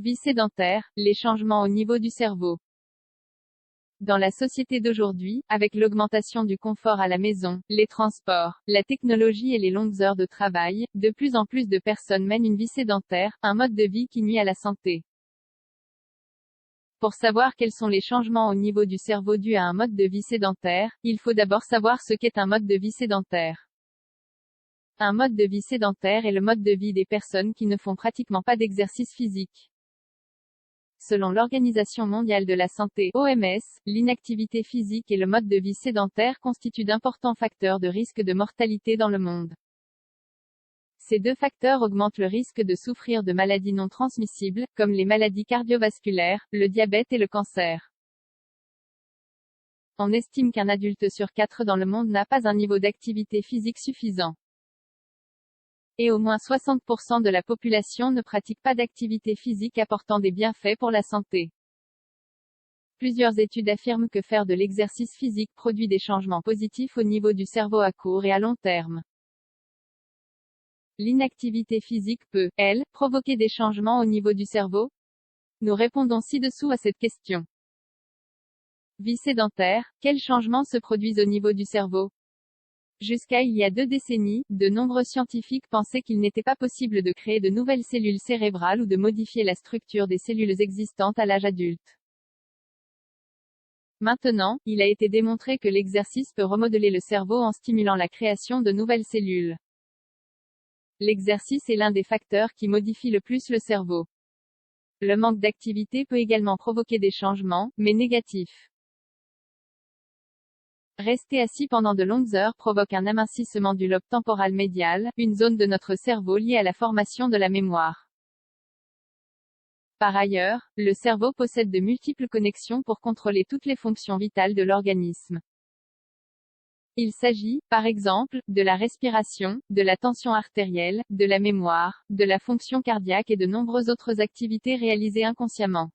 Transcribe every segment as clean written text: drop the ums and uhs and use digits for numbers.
Vie sédentaire, les changements au niveau du cerveau. Dans la société d'aujourd'hui, avec l'augmentation du confort à la maison, les transports, la technologie et les longues heures de travail, de plus en plus de personnes mènent une vie sédentaire, un mode de vie qui nuit à la santé. Pour savoir quels sont les changements au niveau du cerveau dus à un mode de vie sédentaire, il faut d'abord savoir ce qu'est un mode de vie sédentaire. Un mode de vie sédentaire est le mode de vie des personnes qui ne font pratiquement pas d'exercice physique. Selon l'Organisation mondiale de la santé, OMS, l'inactivité physique et le mode de vie sédentaire constituent d'importants facteurs de risque de mortalité dans le monde. Ces deux facteurs augmentent le risque de souffrir de maladies non transmissibles, comme les maladies cardiovasculaires, le diabète et le cancer. On estime qu'un adulte sur 4 dans le monde n'a pas un niveau d'activité physique suffisant. Et au moins 60% de la population ne pratique pas d'activité physique apportant des bienfaits pour la santé. Plusieurs études affirment que faire de l'exercice physique produit des changements positifs au niveau du cerveau à court et à long terme. L'inactivité physique peut, elle, provoquer des changements au niveau du cerveau? Nous répondons ci-dessous à cette question. Vie sédentaire, quels changements se produisent au niveau du cerveau? Jusqu'à il y a 2 décennies, de nombreux scientifiques pensaient qu'il n'était pas possible de créer de nouvelles cellules cérébrales ou de modifier la structure des cellules existantes à l'âge adulte. Maintenant, il a été démontré que l'exercice peut remodeler le cerveau en stimulant la création de nouvelles cellules. L'exercice est l'un des facteurs qui modifie le plus le cerveau. Le manque d'activité peut également provoquer des changements, mais négatifs. Rester assis pendant de longues heures provoque un amincissement du lobe temporal médial, une zone de notre cerveau liée à la formation de la mémoire. Par ailleurs, le cerveau possède de multiples connexions pour contrôler toutes les fonctions vitales de l'organisme. Il s'agit, par exemple, de la respiration, de la tension artérielle, de la mémoire, de la fonction cardiaque et de nombreuses autres activités réalisées inconsciemment.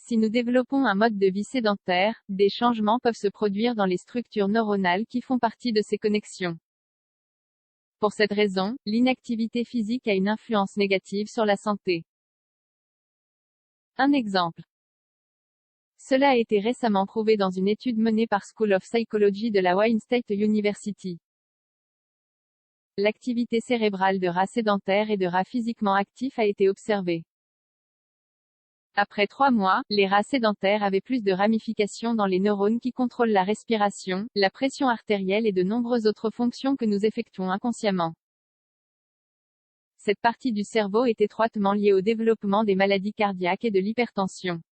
Si nous développons un mode de vie sédentaire, des changements peuvent se produire dans les structures neuronales qui font partie de ces connexions. Pour cette raison, l'inactivité physique a une influence négative sur la santé. Un exemple. Cela a été récemment prouvé dans une étude menée par School of Psychology de la Wayne State University. L'activité cérébrale de rats sédentaires et de rats physiquement actifs a été observée. Après 3 mois, les rats sédentaires avaient plus de ramifications dans les neurones qui contrôlent la respiration, la pression artérielle et de nombreuses autres fonctions que nous effectuons inconsciemment. Cette partie du cerveau est étroitement liée au développement des maladies cardiaques et de l'hypertension.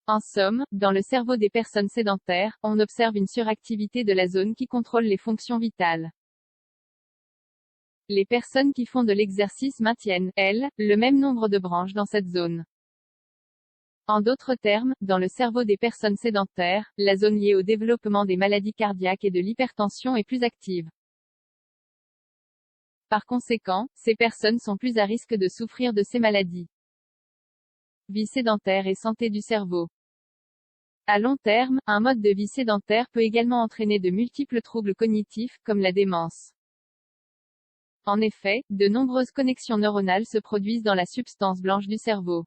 En somme, dans le cerveau des personnes sédentaires, on observe une suractivité de la zone qui contrôle les fonctions vitales. Les personnes qui font de l'exercice maintiennent, elles, le même nombre de branches dans cette zone. En d'autres termes, dans le cerveau des personnes sédentaires, la zone liée au développement des maladies cardiaques et de l'hypertension est plus active. Par conséquent, ces personnes sont plus à risque de souffrir de ces maladies. Vie sédentaire et santé du cerveau. À long terme, un mode de vie sédentaire peut également entraîner de multiples troubles cognitifs, comme la démence. En effet, de nombreuses connexions neuronales se produisent dans la substance blanche du cerveau.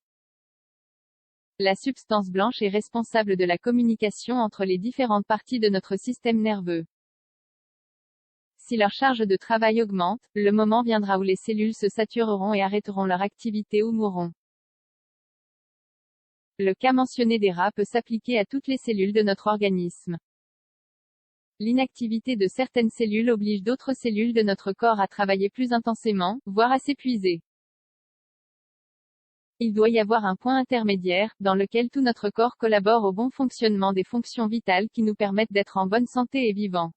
La substance blanche est responsable de la communication entre les différentes parties de notre système nerveux. Si leur charge de travail augmente, le moment viendra où les cellules se satureront et arrêteront leur activité ou mourront. Le cas mentionné des rats peut s'appliquer à toutes les cellules de notre organisme. L'inactivité de certaines cellules oblige d'autres cellules de notre corps à travailler plus intensément, voire à s'épuiser. Il doit y avoir un point intermédiaire, dans lequel tout notre corps collabore au bon fonctionnement des fonctions vitales qui nous permettent d'être en bonne santé et vivants.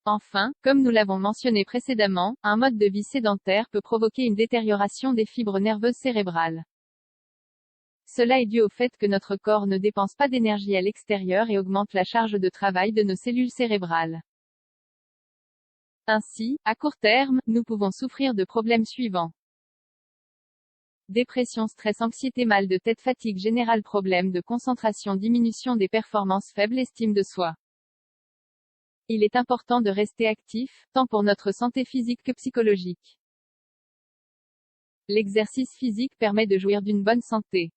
Enfin, comme nous l'avons mentionné précédemment, un mode de vie sédentaire peut provoquer une détérioration des fibres nerveuses cérébrales. Cela est dû au fait que notre corps ne dépense pas d'énergie à l'extérieur et augmente la charge de travail de nos cellules cérébrales. Ainsi, à court terme, nous pouvons souffrir de problèmes suivants. Dépression, stress, anxiété, mal de tête, fatigue générale, problèmes de concentration, diminution des performances, faible estime de soi. Il est important de rester actif, tant pour notre santé physique que psychologique. L'exercice physique permet de jouir d'une bonne santé.